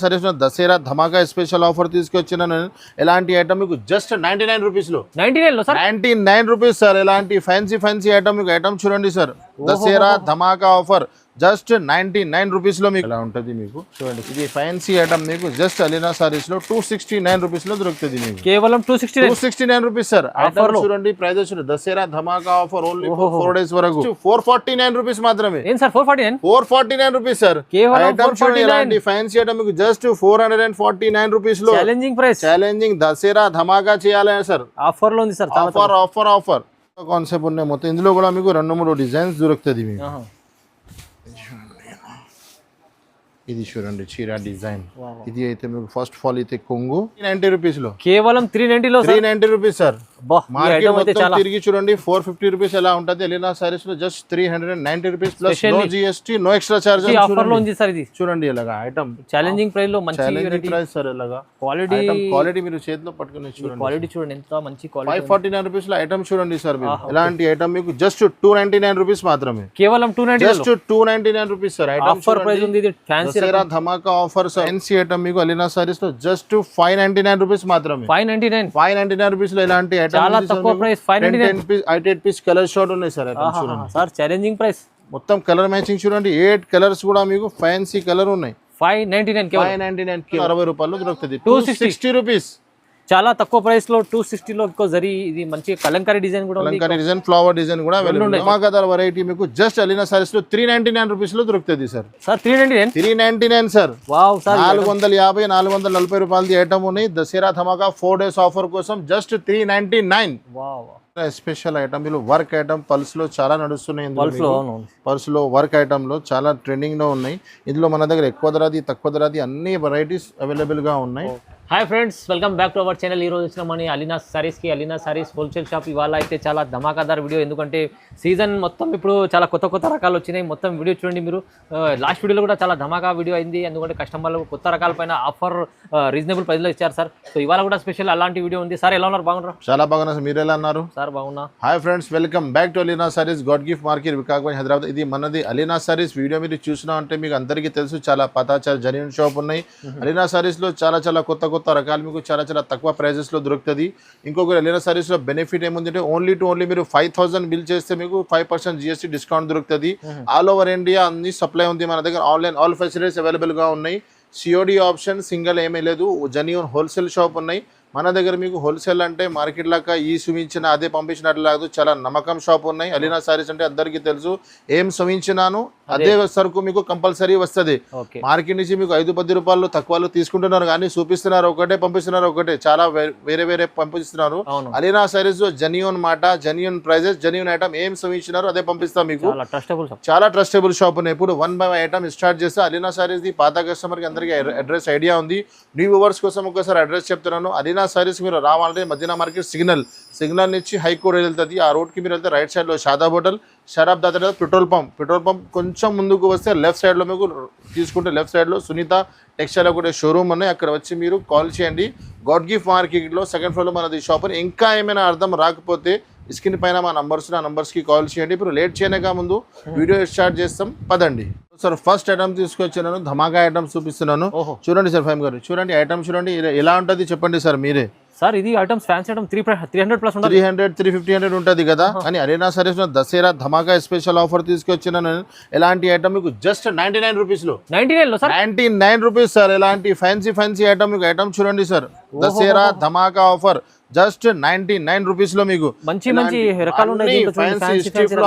సరే దసరా ధమాకా special offer తీసుకొచ్చిన ఎలాంటి ఐటమ్ మీకు జస్ట్ 99 రూపీస్ లో 99 లో సార్ 99 రూపీస్ సార్. ఎలాంటి ఫ్యాన్సీ ఐటమ్ మీకు ఐటమ్ చూడండి సార్. దసరా ధమాకా ఆఫర్ జస్ట్ 99 రూపీస్ లో మీకు ఎలా ఉంటుంది మీకు చూడండి. ఇది ఫ్యాన్సీ ఐటమ్ మీకు జస్ట్ అలీనా సారీస్ లో 269 రూపీస్ లో దొరుకుతుంది మీకు. కేవలం 269 రూపీస్ సార్. ఆఫర్ చూడండి ప్రైస్ చూడండి. దసరా ధమాకా ఆఫర్ ఓన్లీ 4 డేస్ వరకు 449 రూపీస్ మాత్రమే. ఏం సార్ 449 రూపీస్ సార్. ఐటమ్ చూడండి ఎలాంటి ఫ్యాన్సీ ఐటమ్ మీకు జస్ట్ 449 రూపీస్ లో ఛాలెంజింగ్ ప్రైస్. ఛాలెంజింగ్ దసరా ధమాకా చేయాలి సార్. ఆఫర్ లో ఉంది సార్. ఆఫర్ కాన్సెప్ట్ ఉన్నాయి మొత్తం. ఇందులో కూడా మీకు 2-3 డిజైన్స్ దొరుకుతుంది మీకు. ఇది చూడండి చీర డిజైన్. ఇది అయితే మీకు ఫస్ట్ ఆఫ్ ఆల్ అయితే కొంగు 90 రూపీస్ లో కేవలం 390 లో 390 రూపీస్ సార్. మార్కెట్ మొత్తం తిరిగి చూడండి 450 రూపీస్ ఎలా ఉంటుంది. ఎలినా సారీస్ లో just 390 rupees plus no GST no extra charge. Offer లో ఉంది సార్. ఇది చూడండి ఇలాగా ఐటమ్ ఛాలెంజింగ్ ప్రైస్ లో మంచి ప్రైస్ సార్. ఇలాగా క్వాలిటీ మీరు చేతిలో పట్టుకుని చూడండి. క్వాలిటీ చూడండి ఎంత మంచి క్వాలిటీ. 549 రూపీస్ లో ఐటమ్ చూడండి సార్. మీరు ఎలాంటి ఐటమ్ మీకు జస్ట్ 299 రూపీస్ మాత్రమే. కేవలం 290 just 299 rupees sir. Item offer price ఉంది. ఇది ఫ్యాన్సీ దసరా ధమాకా ఆఫర్ ఫ్యాన్సీ ఐటమ్ మీకు అలీనా సారీస్ లో జస్ట్ 599 రూపీస్ మాత్రమే. 599 రూపీస్ లో ఇలాంటి ఐటమ్ చాలా తక్కువ ప్రైస్. 8 పీస్ కలర్ షార్ట్ ఉన్నాయి సార్. Sir challenging price. మొత్తం కలర్ మ్యాచింగ్ చూడండి. 8 కలర్స్ కూడా మీకు ఫ్యాన్సీ కలర్ ఉన్నాయి. 599 60 రూపాయలు దొరుకుతుంది. 260 రూపీస్. చాలా తక్కువ ప్రైస్ లో 260 లో జరీ. ఇది మంచి కలంకారీ డిజైన్ కూడా ఉంది. కలంకారీ డిజైన్ ఫ్లవర్ డిజైన్ కూడా అవైలబుల్. ధమాకాదార్ వెరైటీ మీకు జస్ట్ అలీనా సారీస్ లో 399 రూపీస్ లో దొరుకుతుంది సార్. 399 సార్. Wow sir. 450 440 రూపాయలది ఐటమ్ ఉన్నాయి. దసరా ధమాకా 4 డేస్ ఆఫర్ కోసం జస్ట్ 399. వావ్ స్పెషల్ ఐటమ్ వీళ్ళు వర్క్ ఐటమ్ పల్స్ లో చాలా నడుస్తున్నాయి. పల్స్ లో వర్క్ ఐటమ్ లో చాలా ట్రెండింగ్ లో ఉన్నాయి. ఇందులో మన దగ్గర ఎక్కువ ధరది తక్కువ ధరది అన్ని వెరైటీస్ అవైలబుల్ గా ఉన్నాయి. Hi friends, welcome back to our channel. ఈ రోజు వచ్చినామని అలీనా సారీస్కి. Aleena sarees wholesale shop. ఇవాళ అయితే చాలా ధమాకాదార్ వీడియో. ఎందుకంటే సీజన్ మొత్తం ఇప్పుడు చాలా కొత్త రకాలు వచ్చినాయి. మొత్తం వీడియో చూడండి మీరు. లాస్ట్ వీడియోలో కూడా చాలా ధమాకా వీడియో అయింది. ఎందుకంటే కస్టమర్లు కొత్త రకాల పైన ఆఫర్ రీజనబుల్ ప్రైస్లో ఇచ్చారు సార్. సో ఇవాళ కూడా స్పెషల్ అలాంటి వీడియో ఉంది. సార్ ఎలా ఉన్నారు? బాగున్నారు? చాలా బాగున్నా సార్. మీరు ఎలా ఉన్నారు? సార్ బాగున్నా. Hi friends, welcome back to Alina saris God gift market Vikarabad Hyderabad. ఇది మనది అలీనా సారీస్. వీడియో మీరు చూసినా అంటే మీకు అందరికీ తెలుసు చాలా చాలా జెన్యూన్ షాప్ ఉన్నాయి. అలీనా సారీస్ లో చాలా కొత్త రకాలు మీకు చాలా తక్కువ ప్రైజెస్ లో దొరుకుతుంది. ఇంకొకటి అలీనా సారీస్ లో బెనిఫిట్ ఏముందంటే ఓన్లీ మీరు 5000 బిల్ చేస్తే మీకు 5% జిఎస్టీ డిస్కౌంట్ దొరుకుతుంది. ఆల్ ఓవర్ ఇండియా అన్ని సప్లై ఉంది మన దగ్గర. ఆన్లైన్ ఆల్ ఫెసిలిటీస్ అవైలబుల్ గా ఉన్నాయి. సిఓడి ఆప్షన్ సింగిల్ ఏమీ లేదు. జెన్యూన్ హోల్సేల్ షాప్ ఉన్నాయి మన దగ్గర. మీకు హోల్సేల్ అంటే మార్కెట్ లాగా ఈ సుమించిన అదే పంపించినట్లు కాదు. చాలా నమ్మకం షాప్ ఉన్నాయి. అలీనా సారీస్ అంటే అందరికీ తెలుసు. ఏం సుమించినాను అదే సరుకు మీకు కంపల్సరీ వస్తుంది. మార్కెట్ నుంచి మీకు 5-10 రూపాయలు తక్కువలో తీసుకుంటున్నారు కానీ చూపిస్తున్నారు ఒకటే పంపిస్తున్నారు ఒకటే. చాలా వేరే పంపిస్తున్నారు. అలీనా సారీస్ జెన్యూన్ మాట, జెన్యూన్ ప్రైజెస్, జెన్యూన్ ఐటమ్ ఏం సుమించినారు అదే పంపిస్తాం మీకు. చాలా ట్రస్టబుల్ షాప్ ఉన్నాయి. ఇప్పుడు 1 బై ఐటమ్ స్టార్ట్ చేస్తే అలీనా సారీస్ ది పాత కస్టమర్ కి అందరికీ అడ్రస్ ఐడియా ఉంది. న్యూ వ్యూవర్స్ కోసం ఒకసారి అడ్రస్ చెప్తున్నాను. అలీనా సారీస్ మీరు రావాలంటే మదీనా మార్కెట్ సిగ్నల్ నుంచి హైకోర్ట్ వెళ్తుంది. ఆ రోడ్ కి మీరు వెళ్తే రైట్ సైడ్ లో షాదాబ్ హోటల్, షరాబ్ దాదా పెట్రోల్ పంప్ కొంచెం ముందుకు వస్తే లెఫ్ట్ సైడ్ లో మీకు తీసుకుంటే లెఫ్ట్ సైడ్ లో సునీత టెక్స్టైల్ ఒకటి షోరూమ్ ఉన్నాయి. అక్కడ వచ్చి మీరు కాల్ చేయండి. గాడ్ గిఫ్ట్ మార్కెట్ లో 2nd ఫ్లోర్ లో మనది షాప్. ఇంకా ఏమైనా అర్థం రాకపోతే స్క్రీన్ పైన మా నంబర్స్ కి కాల్ చేయండి. ఇప్పుడు లేట్ చేయనగా ముందు వీడియో స్టార్ట్ చేస్తాం పదండి. సార్ ఫస్ట్ ఐటమ్ తీసుకొచ్చాను. ధమాకా ఐటమ్ చూపిస్తున్నాను. చూడండి సార్ ఫైమ్ గారు, చూడండి ఐటమ్ చూడండి ఎలా ఉంటుంది చెప్పండి సార్ మీరే. సార్ ఇది ఐటమ్స్ ఫ్యాన్సీ ఐటమ్ 300 ప్లస్ 300-350 ఉంటుంది కదా అని అలీనా సారీస్ దసరా ధమాకా స్పెషల్ ఆఫర్ తీసుకొచ్చిన ఎలాంటి ఐటమ్ మీకు జస్ట్ 99 రూపీస్ లో. 99 రూపీస్ సార్. ఎలాంటి ఫ్యాన్సీ ఐటమ్ మీకు ఐటమ్ చూడండి సార్. దసరా ధమాకా ఆఫర్ జస్ట్ 99 రూపీస్ లో మీకు మంచి రకాలు ఉన్నాయి.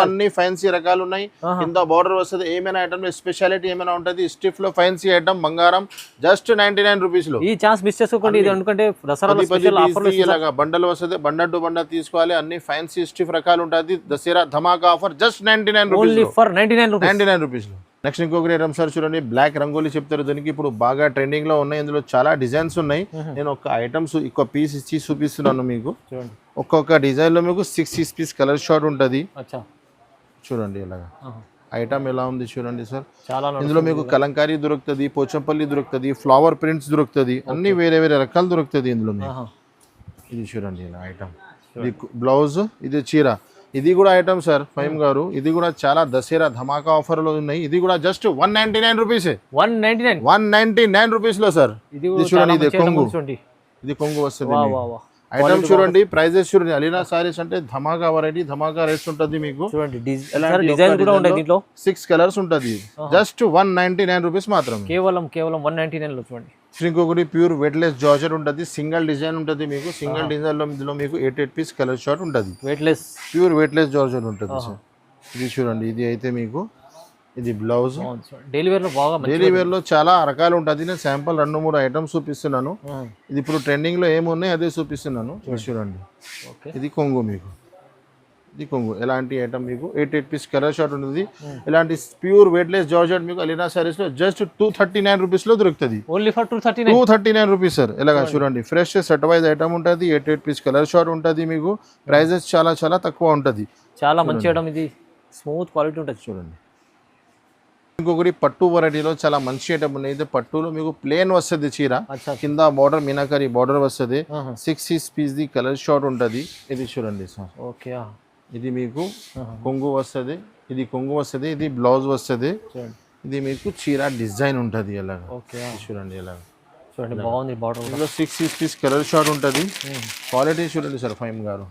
అన్ని ఫ్యాన్సీ రకాలు ఉన్నాయి. కింద బార్డర్ వస్తుంది. ఏమైనా ఐటమ్ స్పెషాలిటీ ఏమైనా ఉంటుంది. స్టిఫ్ లో ఫ్యాన్సీ ఐటమ్ బంగారం జస్ట్ 99 రూపీస్ లో. ఈ ఛాన్స్ మిస్ చేసుకోండి. ఇది ఎందుకంటే దసరా స్పెషల్ ఆఫర్ ఇలాగా బండల్ వస్తుంది. బండల్ టు బండల్ తీసుకోవాలి. అన్ని ఫ్యాన్సీ స్టిఫ్ రకాలు ఉంటుంది. దసరా ధమాకా ఆఫర్ జస్ట్ 99 రూపీస్ లో. నెక్స్ట్ ఇంకొకటి ఐటమ్ సార్ చూడండి. బ్లాక్ రంగోలీ చెప్తారు దీనికి. ఇప్పుడు బాగా ట్రెండింగ్ లో ఉన్నాయి. ఇందులో చాలా డిజైన్స్ ఉన్నాయి. నేను ఒక ఐటమ్స్ ఒక పీస్ ఇచ్చి చూపిస్తున్నాను మీకు. ఒక్కొక్క డిజైన్ లో మీకు 6 పీస్ కలర్ షార్ట్ ఉంటుంది. చూడండి ఇలాగా ఐటమ్ ఎలా ఉంది చూడండి సార్. ఇందులో మీకు కలంకారీ దొరుకుతుంది, పోచంపల్లి దొరుకుతుంది, ఫ్లవర్ ప్రింట్స్ దొరుకుతుంది. అన్ని వేరే రకాలు దొరుకుతుంది ఇందులో మీకు. ఇది చూడండి ఇలా ఐటమ్. ఇది బ్లౌజ్, ఇది చీర. ఇది కూడా ఐటమ్ సార్ ఫైమ్ గారు, ఇది కూడా చాలా దసరా ధమాకా ఆఫర్ లో ఉన్నాయి. ఇది కూడా జస్ట్ 199 రూపీసే. 199 రూపీస్ లో సార్. ఇది చూడండి, ఇది కొంగు, ఇది కొంగు వస్తుంది. ఐటమ్ చూడండి, ప్రైజెస్ చూడండి. అలీనా సారీస్ అంటే ధమాకా వెరైటీ, ధమాకా రేట్స్ ఉంటుంది మీకు. చూడండి డిజైన్ కూడా ఉంటాయి దీంట్లో. 6 కలర్స్ ఉంటుంది. జస్ట్ 199 రూపీస్ మాత్రం. కేవలం 199 లో చూడండి. ఇంకొకటి ప్యూర్ వెయిట్లెస్ జార్జెట్ ఉంటుంది. సింగిల్ డిజైన్ ఉంటుంది మీకు. సింగిల్ డిజైన్ లో ఇందులో మీకు 8 పీస్ కలర్ షార్ట్ ఉంటుంది. వెయిట్లెస్, ప్యూర్ వెయిట్లెస్ జార్జెట్ ఉంటుంది సార్. ఇది చూడండి, ఇది అయితే మీకు ఇది బ్లౌజ్. డైలీ వేర్ లో బాగా, డైలీ వేర్ లో చాలా రకాలు ఉంటుంది. నేను శాంపుల్ 2-3 ఐటమ్స్ చూపిస్తున్నాను. ఇది ఇప్పుడు ట్రెండింగ్ లో ఏమున్నాయి అదే చూపిస్తున్నాను. చూడండి, ఇది కొంగు మీకు. ఇది కొంగు ఎలాంటి ఐటమ్ మీకు 8 పీస్ కలర్ షార్ట్ ఉంటుంది. ఇలాంటి ప్యూర్ వెయిట్లెస్ జార్జెట్ మీకు అలీనా సారీస్ లో జస్ట్ 239 రూపీస్ లో దొరుకుతుంది. Only for 239 rupees sir. ఇలాగా చూడండి, ఫ్రెష్ సెట్ వైజ్ ఐటమ్ ఉంటుంది. 8 పీస్ కలర్ షార్ట్ ఉంటుంది మీకు. ప్రైజెస్ చాలా చాలా తక్కువ ఉంటుంది. చాలా మంచి ఐటమ్, ఇది స్మూత్ క్వాలిటీ ఉంటుంది. చూడండి, ఇంకొకటి పట్టు వెరైటీలో చాలా మంచి ఐటమ్ ఉన్నాయి. ఇది పట్టులో మీకు ప్లేన్ వస్తుంది చీర, కింద బార్డర్ మీనాకరి బార్డర్ వస్తుంది. 6 పీస్ ది కలర్ షార్ట్ ఉంటుంది. ఇది చూడండి సార్. ఓకే, ఇది మీకు కొంగు వస్తుంది. ఇది కొంగు వస్తుంది. ఇది బ్లౌజ్ వస్తుంది. ఇది మీకు చీర డిజైన్ ఉంటుంది. ఎలాగ చూడండి, ఎలాగ చూడండి, బాగుంది బార్డర్. ఇందులో 6 పీస్ కలర్ షార్ట్ ఉంటుంది. క్వాలిటీ చూడండి సార్ ఫైమ్ గారు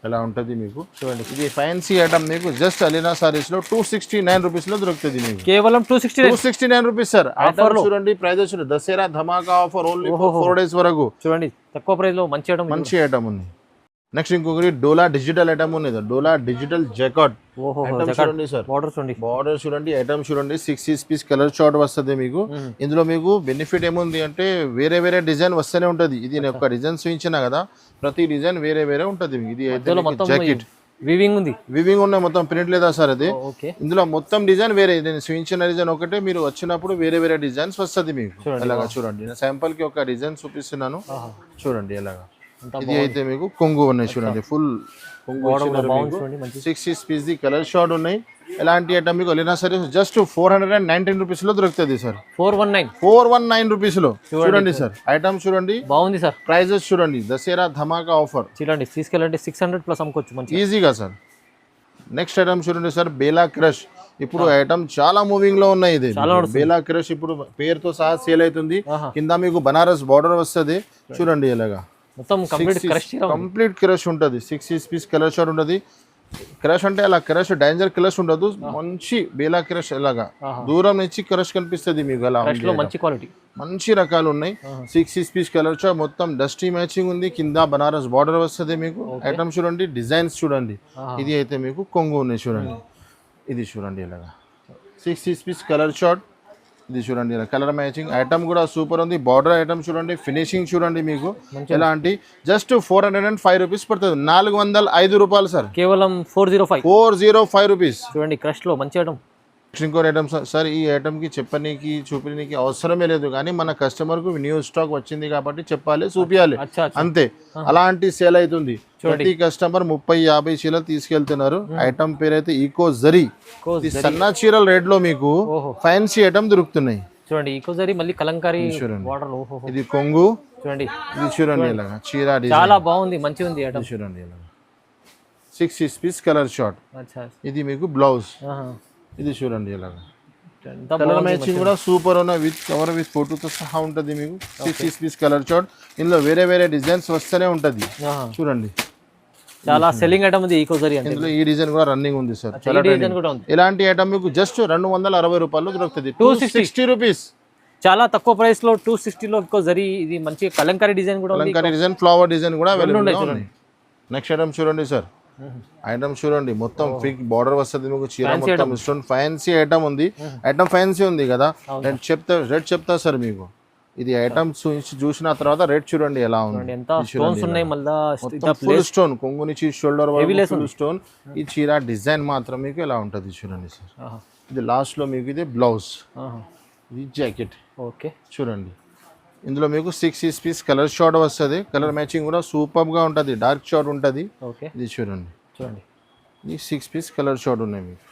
ఎలా ఉంటుంది మీకు. చూడండి, ఇది ఫ్యాన్సీ ఐటమ్ మీకు జస్ట్ అలీనా సారీస్ లో 269 రూపీస్ లో దొరుకుతుంది మీకు. కేవలం 269 రూపీస్ సార్. ఆఫర్ చూడండి, ప్రైజెస్ చూడండి. దసరా ధమాకా ఆఫర్ ఓన్లీ 4 days వరకు. చూడండి, తక్కువ ప్రైస్ లో మంచి ఐటమ్ ఉంది. నెక్స్ట్ ఇంకొకటి డోలా డిజిటల్ ఐటమ్ ఉంది. డోలా డిజిటల్ జాకెట్ చూడండి సార్. బార్డర్ చూడండి, ఐటమ్ చూడండి. 6 పీస్ కలర్ షార్ట్ వస్తుంది మీకు. ఇందులో మీకు బెనిఫిట్ ఏముంది అంటే వేరే వేరే డిజైన్ వస్తూనే ఉంటుంది. ఇది నేను ఒక డిజైన్ చూపించిన కదా, ప్రతి డిజైన్ వేరే వేరే ఉంటుంది. ఇది అయితే జాకెట్ వివింగ్ ఉంది, వివింగ్ ఉన్నాయి, మొత్తం ప్రింట్ లేదా సార్ అది. ఇందులో మొత్తం డిజైన్ వేరే. నేను చూపించిన డిజైన్ ఒకటే, మీరు వచ్చినప్పుడు వేరే వేరే డిజైన్స్ వస్తుంది మీకు. అలాగా చూడండి, నేను శాంపుల్ కి ఒక డిజైన్ చూపిస్తున్నాను. చూడండి ఎలాగా. ఇది అయితే మీకు కొంగు ఉన్నాయి. చూడండి, ఫుల్ కొంగు. 6 పీస్ ది కలర్ షార్ట్ ఉన్నాయి. ఎలాంటి ఐటమ్ మీకు అలీనా సారీస్ జస్ట్ 419 రూపీస్ లో దొరుకుతుంది సార్. 419 రూపీస్ లో. చూడండి సార్, ఐటమ్ చూడండి, బాగుంది సార్. ప్రైజెస్ చూడండి, దసరా ధమాకా ఆఫర్. చూడండి, తీసుకెళ్ళండి 600 ప్లస్ అమ్ముకోవచ్చు ఈజీగా సార్. నెక్స్ట్ ఐటమ్ చూడండి సార్, బేలా క్రష్. ఇప్పుడు ఐటమ్ చాలా మూవింగ్ లో ఉన్నాయి. ఇది బేలా క్రష్ ఇప్పుడు పేరుతో సహా సేల్ అవుతుంది. కింద మీకు బనారస్ బార్డర్ వస్తుంది. చూడండి ఇలాగా కంప్లీట్ క్రష్ ఉంటుంది. 6 పీస్ కలర్ షార్ట్ ఉంటుంది. క్రష్ అంటే అలా క్రష్ డేంజర్ క్రష్ ఉండదు, మంచి బేలా క్రష్. ఎలాగా దూరం నుంచి క్రష్ కనిపిస్తుంది మీకు. అలా మంచి క్వాలిటీ, మంచి రకాలు ఉన్నాయి. 6 పీస్ కలర్ షార్ట్, మొత్తం డస్టీ మ్యాచింగ్ ఉంది. కింద బనారస్ బార్డర్ వస్తుంది మీకు. ఐటమ్ చూడండి, డిజైన్స్ చూడండి. ఇది అయితే మీకు కొంగు ఉన్నాయి. చూడండి, ఇది చూడండి ఇలాగా 6 పీస్ కలర్ షార్ట్. ఇది చూడండి, కలర్ మ్యాచింగ్ ఐటమ్ కూడా సూపర్ ఉంది. బార్డర్ ఐటమ్ చూడండి, ఫినిషింగ్ చూడండి మీకు. ఎలాంటి జస్ట్ 405 రూపీస్ పడుతుంది. 405 రూపాయలు సార్. కేవలం 405 రూపీస్. చూడండి, క్రష్ లో మంచి ఐటమ్. ఇంకో ఐటమ్ సార్, ఈ ఐటమ్కి చెప్పనీకి చూపించడానికి అవసరమే లేదు, కానీ మన కస్టమర్కు న్యూ స్టాక్ వచ్చింది కాబట్టి చెప్పాలి, చూపించాలి అంతే. అలాంటి సేల్ అవుతుంది. ప్రతి కస్టమర్ 30-50 చీరలు తీసుకెళ్తున్నారు. ఐటమ్ పేరు అయితే ఈకో జరీ. సన్న చీరల రేట్ లో మీకు ఫ్యాన్సీ ఐటమ్ దొరుకుతున్నాయి. చూడండి, ఈకో జరీ, మళ్ళీ కలంకారీ. ఇది కొంగు చూడండి, ఇది చూడండి ఇలాగా చీర చాలా బాగుంది, మంచిగా ఉంది ఐటమ్. చూడండి ఇలాగా 6 పీస్ కలర్ షార్ట్. ఇది మీకు బ్లౌజ్. ఇది చూడండి ఇలాగా కలర్ మ్యాచింగ్ కూడా సూపర్ ఉన్నాయి. విత్ కవర్ విత్ ఫోటోతో సహా ఉంటుంది మీకు. 6 పీస్ కలర్ షార్ట్. ఇందులో వేరే వేరే డిజైన్స్ వస్తూనే ఉంటుంది. చూడండి, చాలా సెల్లింగ్ ఐటమ్ ఉంది ఈకో జరీ. ఇందులో ఈ డిజైన్ కూడా రన్నింగ్ ఉంది సార్. చాలా డిజైన్ కూడా ఉంది. ఇలాంటి ఐటమ్ మీకు జస్ట్ 260 రూపాయలు దొరుకుతుంది. 260 రూపీస్. చాలా తక్కువ ప్రైస్ లో 260 లో ఈకో జరీ. ఇది మంచి కలంకారీ డిజైన్ కూడా ఉంది. కలంకారీ డిజైన్, ఫ్లవర్ డిజైన్ కూడా అవైలబుల్ ఉంది. నెక్స్ట్ ఐటమ్ చూడండి సార్. ఐటమ్ చూడండి, మొత్తం ఫిక్ బార్డర్ వస్తుంది మీకు. చీర మొత్తం స్టోన్ ఫ్యాన్సీ ఐటమ్ ఉంది. ఐటమ్ ఫ్యాన్సీ ఉంది కదా. రేట్ చెప్తా సార్ మీకు. ఇది ఐటమ్ చూసిన తర్వాత రేట్ చూడండి ఎలా ఉంది. ఫుల్ స్టోన్, కొంగు నుంచి షోల్డర్ వరకు ఫుల్ స్టోన్. ఈ చీర డిజైన్ మాత్రం మీకు ఎలా ఉంటుంది చూడండి సార్. ఇది లాస్ట్ లో మీకు ఇది బ్లౌజ్, ఇది జాకెట్. ఓకే, చూడండి. ఇందులో మీకు 6 పీస్ కలర్ షార్ట్ వస్తుంది. కలర్ మ్యాచింగ్ కూడా సూపర్ గా ఉంటుంది. డార్క్ షార్ట్ ఉంటుంది. ఇది చూడండి, ఇది 6 పీస్ కలర్ షార్ట్ ఉన్నాయి మీకు.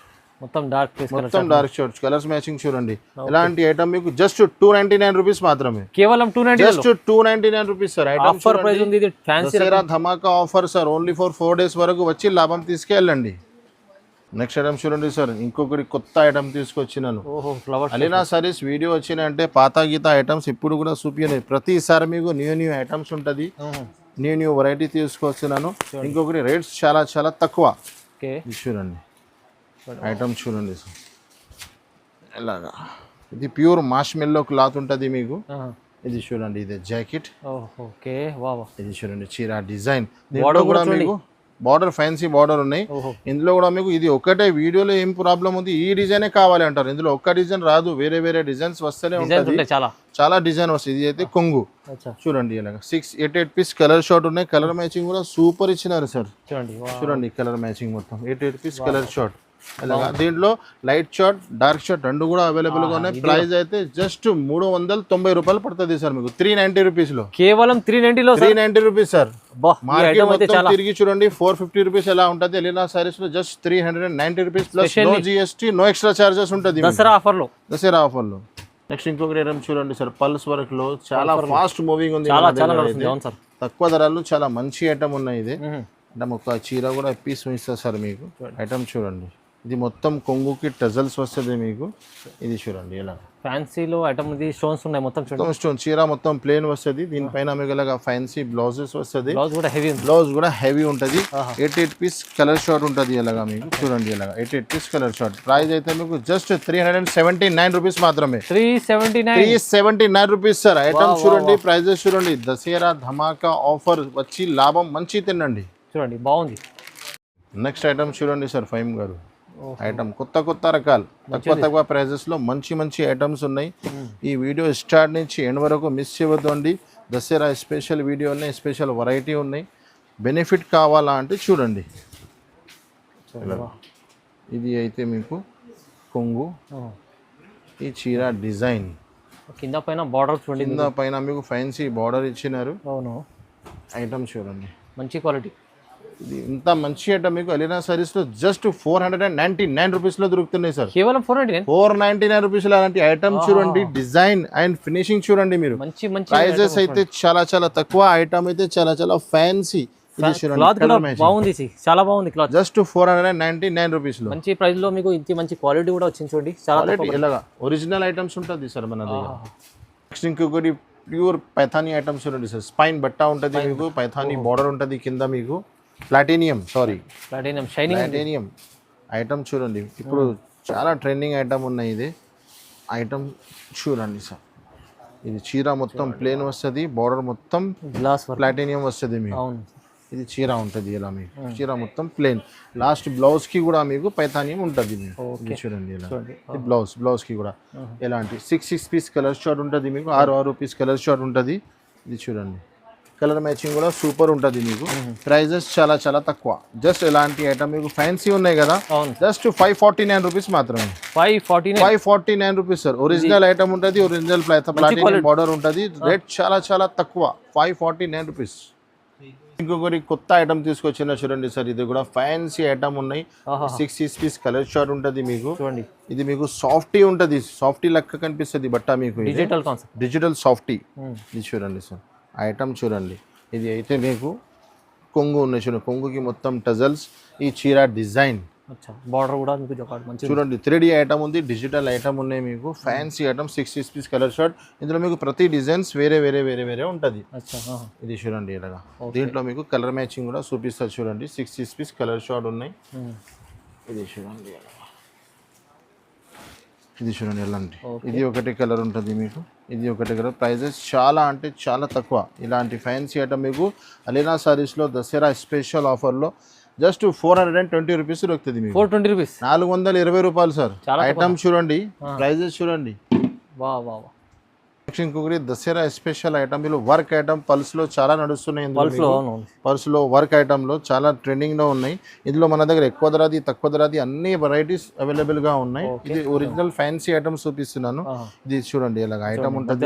మొత్తం డార్క్ ఫేస్ కలర్ మొత్తం డార్క్ షర్ట్స్ కలర్స్ మ్యాచింగ్ చూడండి. ఎలాంటి ఐటమ్ మీకు జస్ట్ 299 రూపీస్ మాత్రమే, కేవలం 290 just 299 rupees sir. Item offer price ఉంది, ఇది fancy Dasara Dhamaka offer sir. Only for 4 days వరకు వచ్చి లాభం తీసుకెళ్ళండి. నెక్స్ట్ ఐటమ్ చూడండి సార్, ఇంకొకటి కొత్త ఐటమ్ తీసుకొచ్చినాను. ఓహో ఫ్లవర్స్ అలీనా సారీస్ వీడియో వచ్చినాయంటే పాత గీత ఐటమ్స్ ఇప్పుడు కూడా చూపించలేదు. ప్రతిసారి మీకు న్యూ ఐటమ్స్ ఉంటుంది, న్యూ వెరైటీ తీసుకొచ్చినాను. ఇంకొకటి రేట్స్ చాలా చాలా తక్కువ. ఓకే ఇది చూడండి ఐటమ్ చూడండి సార్, ఎలాగా ఇది ప్యూర్ మార్ష్మెల్లో క్లాత్ ఉంటుంది మీకు. ఇది చూడండి, ఇది జాకెట్. ఓకే వావ్, ఇది చూడండి చీర డిజైన్. దీంట్లో కూడా మీకు బార్డర్ ఫ్యాన్సీ బార్డర్ ఉన్నాయి. ఇందులో కూడా మీకు ఇది ఒకటే వీడియోలో ఏం ప్రాబ్లం ఉంది, ఈ డిజైనే కావాలి అంటారు. ఇందులో ఒక్క డిజైన్ రాదు, వేరే వేరే డిజైన్స్ వస్తూనే ఉంటుంది, చాలా డిజైన్ వస్తుంది. ఇది అయితే కొంగు చూడండి, ఇలాగా 8 పీస్ కలర్ షార్ట్ ఉన్నాయి. కలర్ మ్యాచింగ్ కూడా సూపర్ ఇచ్చినారు సార్. చూడండి కలర్ మ్యాచింగ్ మొత్తం 8 పీస్ కలర్ షార్ట్. అలాగా దీంట్లో లైట్ షార్ట్ డార్క్ షార్ట్ రెండు కూడా అవైలబుల్ గా ఉన్నాయి. ప్రైస్ అయితే జస్ట్ 390 రూపాయలు పడుతుంది సార్ మీకు 390 రూపీస్ లో. కేవలం 390 రూపీస్ సార్. మార్కెట్ మొత్తం తిరిగి చూడండి 450 రూపీస్ ఎలా ఉంటుంది. ఎలీనా సారీస్ లో just 390 rupees plus no GST, no extra charges ఉంటుంది దసరా ఆఫర్ లో. నెక్స్ట్ ఇంకొకటి ఐటమ్ చూడండి సార్, పల్స్ వర్క్ లో చాలా ఫాస్ట్ మూవింగ్ ఉంది. తక్కువ ధరలు చాలా మంచి ఐటమ్ ఉన్నాయి. ఇది అంటే ఒక చీర కూడా పీస్ ఇస్తారు సార్ మీకు. ఐటమ్ చూడండి, ఇది మొత్తం కొంగుకి టజల్స్ వస్తుంది మీకు. ఇది చూడండి ఎలా ఫ్యాన్సీలో ఐటమ్ ఇది స్టోన్స్ ఉన్నాయి మొత్తం చూడండి. స్టోన్ చీర మొత్తం ప్లేన్ వస్తుంది. దీనిపైన మీకు ఇలాగా ఫ్యాన్సీ బ్లౌజెస్ వస్తుంది. బ్లౌజ్ కూడా హెవీ ఉంటుంది. 8 పీస్ కలర్ షార్ట్ ఉంటుంది ఇలాగా మీకు. చూడండి ఇలాగా 8 పీస్ కలర్ షార్ట్. ప్రైస్ అయితే మీకు జస్ట్ 379 రూపీస్ మాత్రమే. 379 రూపీస్ సార్. ఐటమ్ చూడండి, ప్రైజెస్ చూడండి. దసరా ధమాకా ఆఫర్ వచ్చి లాభం మంచి తినండి. చూడండి బాగుంది. నెక్స్ట్ ఐటమ్ చూడండి సార్, ఫైమ్ గారు ఐటమ్ కొత్త రకాలు తక్కువ ప్రైజెస్ లో మంచి ఐటమ్స్ ఉన్నాయి. ఈ వీడియో స్టార్ట్ నుంచి ఎండ్ వరకు మిస్ చేయవద్దు అండి. దసరా స్పెషల్ వీడియో ఉన్నాయి, స్పెషల్ వెరైటీ ఉన్నాయి. బెనిఫిట్ కావాలా అంటే చూడండి, ఇది అయితే మీకు కొంగు, ఈ చీర డిజైన్ కింద పైన బార్డర్ చూడండి. కింద పైన మీకు ఫ్యాన్సీ బార్డర్ ఇచ్చినారు. ఐటమ్ చూడండి, మంచి క్వాలిటీ. ఇది ఇంత మంచి ఐటమ్ మీకు అలీనా సారీస్ లో జస్ట్ 499 రూపీస్ లో దొరుకుతున్నాయి సార్. కేవలం 499 రూపీస్. అలాంటి ఐటమ్ చూడండి, డిజైన్ అండ్ ఫినిషింగ్ చూడండి మీరు. ప్రైజెస్ అయితే చాలా తక్కువ. ఐటమ్ అయితే చాలా ఫ్యాన్సీ. బాగుంది, చాలా బాగుంది క్లాత్. జస్ట్ 499 రూపీస్ లో మంచి ప్రైస్ లో మీకు ఇంత మంచి క్వాలిటీ కూడా వచ్చింది చూడండి. చాలా ఇలాగా ఒరిజినల్ ఐటమ్స్ ఉంటుంది సార్ మన దగ్గర. నెక్స్ట్ ఇంకొకటి ప్యూర్ పైథానీ ఐటమ్స్ చూడండి సార్. స్పైన్ బట్ట ఉంటుంది మీకు, పైథానీ బార్డర్ ఉంటుంది కింద మీకు. ప్లాటినియం షైనింగ్ ఐటమ్ చూడండి. ఇప్పుడు చాలా ట్రెండింగ్ ఐటమ్ ఉన్నాయి. ఇది ఐటమ్ చూడండి సార్. ఇది చీర మొత్తం ప్లేన్ వస్తుంది, బార్డర్ మొత్తం గ్లాస్ ప్లాటినియం వస్తుంది మీకు. ఇది చీర ఉంటుంది ఇలా మీకు. చీర మొత్తం ప్లేన్. లాస్ట్ బ్లౌజ్ కి కూడా మీకు పైథానియం ఉంటుంది మీకు. చూడండి ఇలా బ్లౌజ్ కి కూడా ఎలాంటి 6 పీస్ కలర్ షార్ట్ ఉంటుంది మీకు. 6 పీస్ కలర్ షార్ట్ ఉంటుంది. ఇది చూడండి, కలర్ మ్యాచింగ్ కూడా సూపర్ ఉంటుంది మీకు. ప్రైజెస్ చాలా తక్కువ. జస్ట్ ఇలాంటి ఐటమ్ మీకు ఫ్యాన్సీ ఉన్నాయి కదా, జస్ట్ 549 రూపీస్ మాత్రమే. 549 రూపీస్ సార్. ఒరిజినల్ ఐటమ్ ఉంటుంది, ఒరిజినల్ ప్లాటినియం బార్డర్ ఉంటుంది. రేట్ చాలా తక్కువ, 549 రూపీస్. ఇంకొకటి కొత్త ఐటమ్ తీసుకొచ్చిన చూడండి సార్. ఇది కూడా ఫ్యాన్సీ ఐటమ్ ఉన్నాయి. 6 పీస్ కలర్ షార్ట్ ఉంటుంది మీకు. ఇది మీకు సాఫ్టీ ఉంటుంది, సాఫ్టీ లెక్క కనిపిస్తుంది బట్ట మీకు. Digital softy. ఇది చూడండి సార్ ఐటమ్ చూడండి. ఇది అయితే మీకు కొంగు ఉన్నాయి చూడండి. కొంగుకి మొత్తం టజల్స్. ఈ చీర డిజైన్ బార్డర్ కూడా చూడండి. 3D ఐటమ్ ఉంది, డిజిటల్ ఐటమ్ ఉన్నాయి మీకు. Fancy item 6 piece colour short. ఇందులో మీకు ప్రతి డిజైన్స్ వేరే ఉంటుంది. ఇది చూడండి ఇలాగా. దీంట్లో మీకు కలర్ మ్యాచింగ్ కూడా చూపిస్తారు చూడండి. 6 పీస్ కలర్ షార్ట్ ఉన్నాయి. ఇది చూడండి, ఇది చూడండి ఎలాంటి. ఇది ఒకటి కలర్ ఉంటుంది మీకు, ఇది ఒకటి కలర్. ప్రైజెస్ చాలా తక్కువ. ఇలాంటి ఫ్యాన్సీ ఐటమ్ మీకు అలీనా సారీస్లో దసరా స్పెషల్ ఆఫర్లో జస్ట్ 420 రూపీస్ దొరుకుతుంది మీకు. 420 రూపాయలు సార్. ఐటమ్ చూడండి, ప్రైజెస్ చూడండి. నెక్స్ట్ ఇంకొకటి దసరా స్పెషల్ ఐటమ్ వీళ్ళు వర్క్ ఐటమ్ పల్స్లో చాలా నడుస్తున్నాయి. పల్స్లో వర్క్ ఐటమ్లో చాలా ట్రెండింగ్లో ఉన్నాయి. ఇందులో మన దగ్గర ఎక్కువ ధరది తక్కువ ధరది అన్ని వెరైటీస్ అవైలబుల్గా ఉన్నాయి. ఇది ఒరిజినల్ ఫ్యాన్సీ ఐటమ్స్ చూపిస్తున్నాను. ఇది చూడండి ఇలాగ ఐటమ్ ఉంటుంది.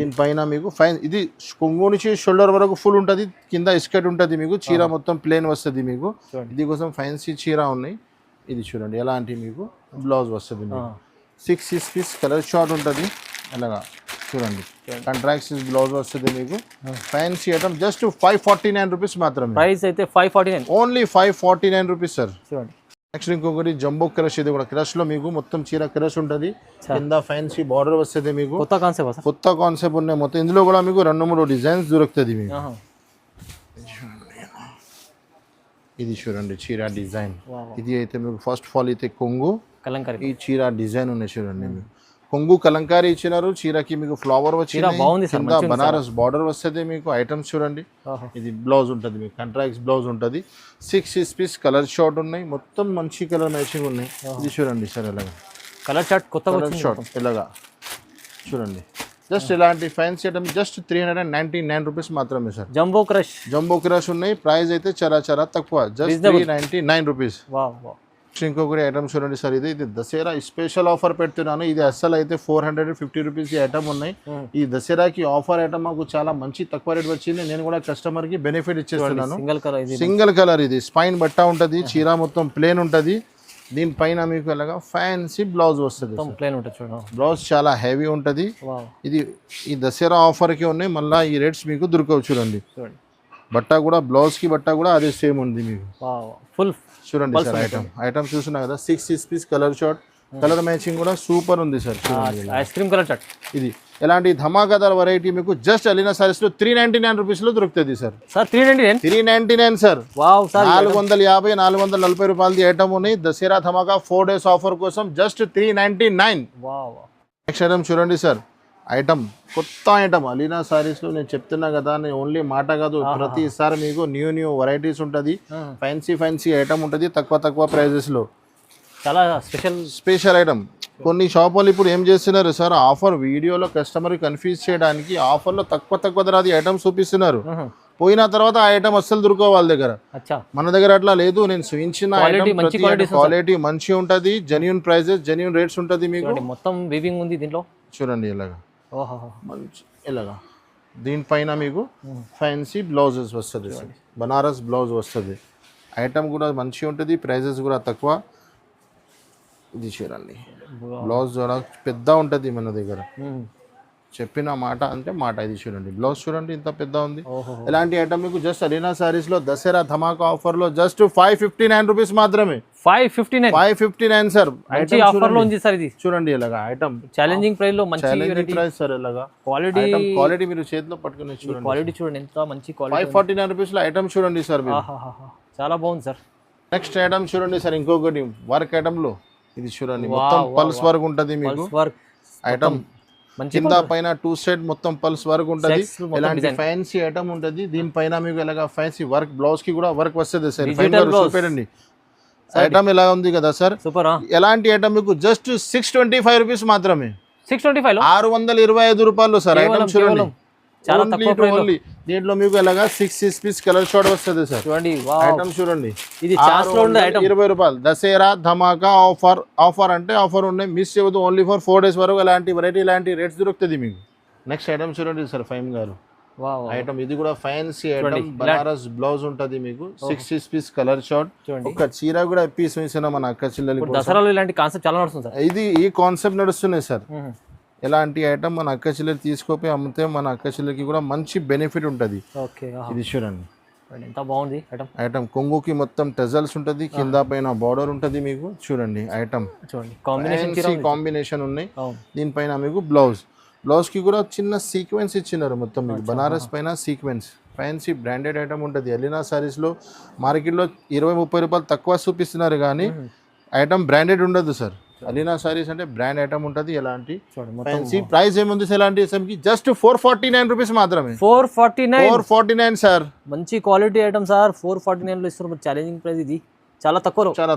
దీనిపైన మీకు ఇది కొంగు నుంచి షోల్డర్ వరకు ఫుల్ ఉంటుంది, కింద స్కర్ట్ ఉంటుంది మీకు. చీర మొత్తం ప్లేన్ వస్తుంది మీకు. ఇది కోసం ఫ్యాన్సీ చీర ఉన్నాయి. ఇది చూడండి ఎలాంటి మీకు బ్లౌజ్ వస్తుంది మీకు 6 పీస్ కలర్ షార్ట్ ఉంటుంది అలాగా చూడండి కాంట్రాక్ట్స్ బ్లౌజ్ వస్తుంది మీకు ఫ్యాన్సీ ఐటమ్ జస్ట్ 549 రూపీస్ మాత్రమే ప్రైస్ అయితే 549 ఓన్లీ 549 రూపీస్ సార్ చూడండి నెక్స్ట్ ఇంకొకటి జంబో క్రష్ ఇది కూడా క్రష్ లో మీకు మొత్తం చీర క్రష్ ఉంటుంది కింద ఫ్యాన్సీ బార్డర్ వస్తుంది మీకు కొత్త కాన్సెప్ట్ కొత్త కాన్సెప్ట్ ఉన్నాయి మొత్తం ఇందులో కూడా మీకు 2-3 డిజైన్స్ దొరుకుతుంది మీకు ఇది చూడండి చీర డిజైన్ ఇది అయితే మీకు ఫస్ట్ ఆఫ్ ఆల్ అయితే కొంగు కలంకారీ ఈ చీర డిజైన్ ఉన్నాయి చూడండి మీకు కొంగు కలంకారీ ఇచ్చినారు చీరకి మీకు ఫ్లవర్ వచ్చింది కింద బనారస్ బార్డర్ వస్తుంది మీకు ఐటమ్స్ చూడండి ఇది బ్లౌజ్ ఉంటుంది మీకు కాంట్రాక్ట్స్ బ్లౌజ్ ఉంటుంది 6 పీస్ కలర్ షార్ట్ ఉన్నాయి మొత్తం మంచి కలర్ మ్యాచింగ్ ఉన్నాయి ఇది చూడండి సార్ ఇలాగా కలర్ షార్ట్ కొత్త కలర్ షార్ట్ ఇలాగా చూడండి జస్ట్ ఇలాంటి ఫ్యాన్సీ ఐటమ్ జస్ట్ 399 రూపీస్ మాత్రమే సార్ జంబో క్రష్ ఉన్నాయి ప్రైస్ అయితే చాలా తక్కువ జస్ట్ 399 రూపీస్ ఇంకొకటి ఐటమ్ చూడండి సార్ ఇది దసరా స్పెషల్ ఆఫర్ పెడుతున్నాను ఇది అస్సలు అయితే 450 రూపీస్ ఐటమ్ ఉన్నాయి ఈ దసరాకి ఆఫర్ ఐటమ్ మాకు చాలా మంచి తక్కువ రేట్ వచ్చింది నేను కూడా కస్టమర్ కి బెనిఫిట్ ఇచ్చేస్తున్నాను సింగిల్ కలర్ ఇది స్పైన్ బట్ట ఉంటుంది చీర మొత్తం ప్లేన్ ఉంటుంది దీనిపైన మీకు అలాగా ఫ్యాన్సీ బ్లౌజ్ వస్తుంది బ్లౌజ్ చాలా హెవీ ఉంటుంది ఇది ఈ దసరా ఆఫర్ కి ఉన్నాయి మళ్ళీ ఈ రేట్స్ మీకు దొరకవు చూడండి బట్ట కూడా బ్లౌజ్ కి బట్ట కూడా అదే సేమ్ ఉంది మీకు ఫుల్ చూడండి సార్ ఐటమ్ చూస్తున్నా కదా 6 piece colour short colour matching కూడా సూపర్ ఉంది sir ice cream colour short ఇది ఎలాంటి ధమాకాదార్ వెరైటీ మీకు జస్ట్ అలీనా సారీస్ లో 399 రూపీస్ లో దొరుకుతుంది సార్ 399 సార్ 450-440 రూపాయలది ఐటమ్ ఉన్నాయి దసరా ధమాకా 4 డేస్ ఆఫర్ కోసం జస్ట్ 399 నెక్స్ట్ ఐటమ్ చూడండి సార్ ఐటమ్ కొత్త ఐటమ్ అలీనా సారీస్ లో నేను చెప్తున్నా కదా నేను ఓన్లీ మాట కాదు ప్రతిసారి మీకు న్యూ వెరైటీస్ ఉంటుంది ఫ్యాన్సీ ఐటమ్ ఉంటుంది తక్కువ ప్రైజెస్ లో చాలా స్పెషల్ ఐటమ్ కొన్ని షాపులు ఇప్పుడు ఏం చేస్తున్నారు సార్ ఆఫర్ వీడియోలో కస్టమర్ కన్ఫ్యూజ్ చేయడానికి ఆఫర్లో తక్కువ ధరది ఐటమ్ చూపిస్తున్నారు పోయిన తర్వాత ఆ ఐటమ్ అస్సలు దొరకవు వాళ్ళ దగ్గర మన దగ్గర అట్లా లేదు నేను చూపించిన క్వాలిటీ మంచి ఉంటుంది జెన్యూన్ ప్రైజెస్ జెన్యూన్ రేట్స్ ఉంటుంది మీకు మొత్తం వీవింగ్ ఉంది దీంట్లో చూడండి ఇలాగా మంచి ఇలాగా దీనిపైన మీకు ఫ్యాన్సీ బ్లౌజెస్ వస్తుంది బనారస్ బ్లౌజ్ వస్తుంది ఐటమ్ కూడా మంచిగా ఉంటుంది ప్రైజెస్ కూడా తక్కువ ఇది చూడండి బ్లౌజ్ కూడా పెద్ద ఉంటుంది మన దగ్గర చెప్పిన మాట అంటే మాట ఇది చూడండి బ్లౌజ్ చూడండి ఇంత పెద్ద ఉంది ఇలాంటి ఐటమ్ మీకు జస్ట్ అలీనా సారీస్ లో దసరా ధమాకా ఆఫర్ లో జస్ట్ 559 రూపీస్ మాత్రమే 559 సార్ ఐటమ్ ఆఫర్ లో ఉంది సార్ ఇది చూడండి ఇలాగా ఐటమ్ ఛాలెంజింగ్ ప్రైస్ లో మంచి ప్రైస్ సార్ ఇలాగా క్వాలిటీ మీరు చేతిలో పట్టుకుని చూడండి క్వాలిటీ చూడండి ఎంత మంచి క్వాలిటీ 549 రూపీస్ లో ఐటమ్ చూడండి సార్ మీరు చాలా బాగుంది సార్ నెక్స్ట్ ఐటమ్ చూడండి సార్ ఇంకొకటి వర్క్ ఐటమ్ లో ఇది చూడండి మొత్తం పల్స్ వర్క్ ఉంటుంది మీకు ఐటమ్ కింద పైన 2 సైడ్ మొత్తం పల్స్ వర్క్ ఉంటుంది ఇలాంటి ఫ్యాన్సీ ఐటమ్ ఉంటుంది దీనిపైన మీకు ఇలాగా ఫ్యాన్సీ వర్క్ బ్లౌజ్ కి కూడా వర్క్ వస్తుంది సార్ చూడండి ఐటమ్ ఎలా ఉంది కదా సార్ ఎలాంటి ఐటమ్ మీకు జస్ట్ 625 రూపీస్ మాత్రమే 625 రూపాయలు సార్ ఐటమ్ చూడండి చాలా తక్కువ దీంట్లో మీకు ఎలాగా 6 పీస్ కలర్ షార్ట్ వస్తుంది సార్ చూడండి ఐటమ్ చూడండి ఇది 20 రూపాయలు దసరా ధమాకా ఆఫర్ అంటే ఆఫర్ ఉన్నాయి మిస్ చేయవద్దు ఓన్లీ ఫర్ 4 డేస్ వరకు ఇలాంటి వెరైటీ ఇలాంటి రేట్స్ దొరుకుతుంది మీకు నెక్స్ట్ ఐటమ్ చూడండి సార్ ఫైమ్ గారు ఐటమ్ ఇది కూడా ఫ్యాన్సీ ఐటమ్ బనారస్ బ్లౌజ్ ఉంటుంది మీకు 6 పీస్ కలర్ షార్ట్ ఒక చీర కూడా పీస్ వేసిన మన అక్క చెల్లెలు దసరాలో ఇలాంటి కాన్సెప్ట్ చాలా నడుస్తుంది సార్ ఇది ఈ కాన్సెప్ట్ నడుస్తున్నాయి సార్ ఎలాంటి ఐటమ్ మన అక్క చెల్లెలు తీసుకోపోయి అమ్మితే మన అక్క చెల్లెలకి కూడా మంచి బెనిఫిట్ ఉంటుంది ఇది చూడండి ఎంత బాగుంది ఐటమ్ కొంగుకి మొత్తం టెజల్స్ ఉంటుంది కింద పైన బార్డర్ ఉంటుంది మీకు చూడండి ఐటమ్ కాంబినేషన్ ఉన్నాయి దీనిపైన మీకు బ్లౌజ్ కి కూడా చిన్న సీక్వెన్స్ ఇచ్చినారు మొత్తం మీకు బనారస్ పైన సీక్వెన్స్ ఫ్యాన్సీ బ్రాండెడ్ ఐటమ్ ఉంటుంది అలీనా సారీస్ లో మార్కెట్లో 20-30 రూపాయలు తక్కువ చూపిస్తున్నారు కానీ ఐటమ్ బ్రాండెడ్ ఉండదు సార్ అలీనా సారీస్ అంటే బ్రాండ్ ఐటమ్ ఉంటుంది ఎలాంటి ఫ్యాన్సీ ప్రైస్ ఏముంది ఎలాంటి కి జస్ట్ 449 రూపీస్ మాత్రమే 449 సార్ మంచి క్వాలిటీ ఐటమ్ సార్ 449 లో ఇస్తున్నారు ఛాలెంజింగ్ ప్రైస్ ఇది చాలా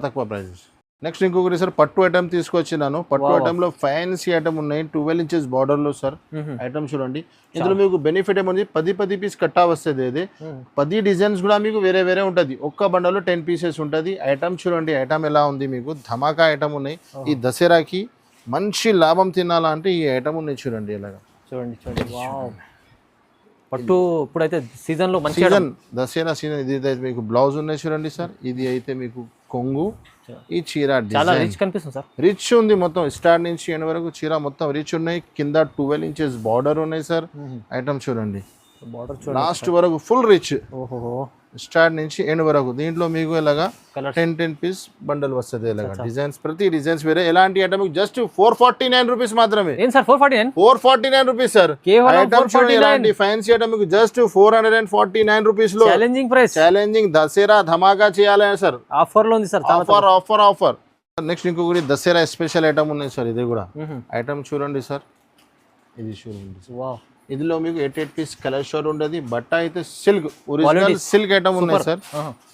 తక్కువ ప్రైజెస్ నెక్స్ట్ ఇంకొకటి సార్ పట్టు ఐటమ్ తీసుకొచ్చినాను పట్టు ఐటమ్ లో ఫ్యాన్సీ ఐటమ్ ఉన్నాయి 12 ఇంచెస్ బార్డర్ లో సార్ ఐటమ్ చూడండి ఇందులో మీకు బెనిఫిట్ ఏముంది 10 పీస్ కట్టా వస్తుంది ఇది 10 డిజైన్స్ కూడా మీకు వేరే ఉంటుంది ఒక్క బండలో 10 పీసెస్ ఉంటుంది ఐటమ్ చూడండి ఐటమ్ ఎలా ఉంది మీకు ధమాకా ఐటమ్ ఉన్నాయి ఈ దసరాకి మంచి లాభం తినాలంటే ఈ ఐటమ్ ఉన్నాయి చూడండి ఇలాగా చూడండి పట్టు ఇప్పుడైతే సీజన్ లో మంచి దసరా సీజన్ ఇది అయితే మీకు బ్లౌజ్ ఉన్నాయి చూడండి సార్ ఇది అయితే మీకు కొంగు, ఈ చీర చాలా డిజైన్ రిచ్ కనిపిస్తుంది సార్. రిచ్ ఉంది మొత్తం స్టార్ట్ నుంచి ఎండ్ వరకు చీర మొత్తం రిచ్ ఉన్నాయి. కింద 12 ఇంచెస్ బార్డర్ ఉన్నాయి సార్. ఐటమ్ చూడండి బార్డర్ లాస్ట్ వరకు ఫుల్ రిచ్ ఓహో స్టార్ట్ నుంచి ఎండ్ వరకు. దీంట్లో మీకు ఇలాగా కలర్ 10 పీస్ బండల్ వస్తుంది. ఇలాగా డిజైన్స్ ప్రతి డిజైన్స్ వేరే. ఎలాంటి ఐటమ్ జస్ట్ 449 రూపీస్ మాత్రమే. ఏం సార్ 449? 449 rupees sir. కేవలం ఐటమ్ చూడండి ఎలాంటి ఫ్యాన్సీ ఐటమ్ మీకు జస్ట్ 449 రూపీస్ లో ఛాలెంజింగ్ ప్రైస్. ఛాలెంజింగ్ దసరా ధమాకా చేయాలి సార్. ఆఫర్ లో ఉంది sir. Offer offer offer. Next ఇంకొకటి దసరా స్పెషల్ ఐటమ్ ఉన్నాయి సార్. ఇది కూడా ఐటమ్ చూడండి సార్. ఇది చూడండి వావ్. ఇందులో మీకు 8 పీస్ కలర్ షోర్ ఉండదు. బట్ట అయితే సిల్క్ ఒరిజినల్ సిల్క్ ఐటమ్ ఉన్నాయి సార్.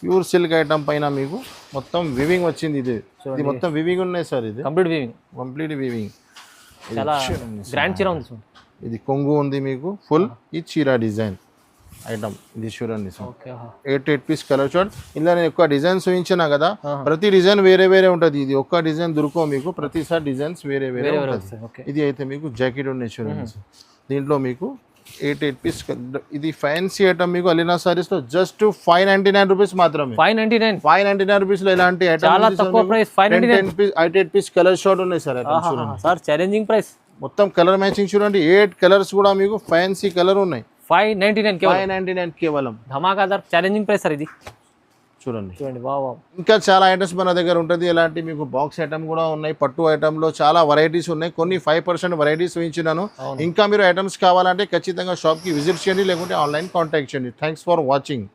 ప్యూర్ సిల్క్ ఐటమ్ పైన మీకు మొత్తం వివింగ్ వచ్చింది. ఇది మొత్తం వివింగ్ ఉన్నాయి సార్. ఇది కంప్లీట్ వివింగ్ చాలా గ్రాండ్ చీర ఉంది. ఇది కొంగు ఉంది మీకు ఫుల్. ఈ చీర డిజైన్ ఐటమ్ ఇది చూడండి సార్. 8 పీస్ కలర్ షోర్. ఇలా నేను ఎక్కువ డిజైన్స్ చూపించినా కదా, ప్రతి డిజైన్ వేరే వేరే ఉంటుంది. ఇది ఒక్క డిజైన్ దొరకవు మీకు, ప్రతిసారి డిజైన్స్ వేరే వేరే ఉంటుంది. ఇది అయితే మీకు జాకెట్ ఉన్నాయి చూడండి సార్. దీంట్లో మీకు 8 పీస్. ఇది ఫ్యాన్సీ ఐటమ్ మీకు అలీనా సారీస్ లో జస్ట్ 599 రూపీస్ మాత్రమే. 599 రూపీస్ లో ఇలాంటి ఐటమ్ చాలా తక్కువ ప్రైస్. 8 పీస్ కలర్ షార్ట్ ఉన్నాయి సార్. Sir challenging price. మొత్తం కలర్ మ్యాచింగ్ చూడండి. 8 కలర్స్ కూడా మీకు ఫ్యాన్సీ కలర్ ఉన్నాయి. 599 కేవలం. ధమాకాదార్ ఛాలెంజింగ్ ప్రైస్ సార్. ఇది చూడండి వావ్. ఇంకా చాలా ఐటమ్స్ మన దగ్గర ఉంటుంది. ఇలాంటి మీకు బాక్స్ ఐటమ్ కూడా ఉన్నాయి. పట్టు ఐటమ్ లో చాలా వెరైటీస్ ఉన్నాయి. కొన్ని 5% వెరైటీస్ చూపించినాను. ఇంకా మీరు ఐటమ్స్ కావాలంటే ఖచ్చితంగా షాప్ కి విజిట్ చేయండి, లేకుంటే ఆన్లైన్ కాంటాక్ట్ చేయండి. Thanks for watching.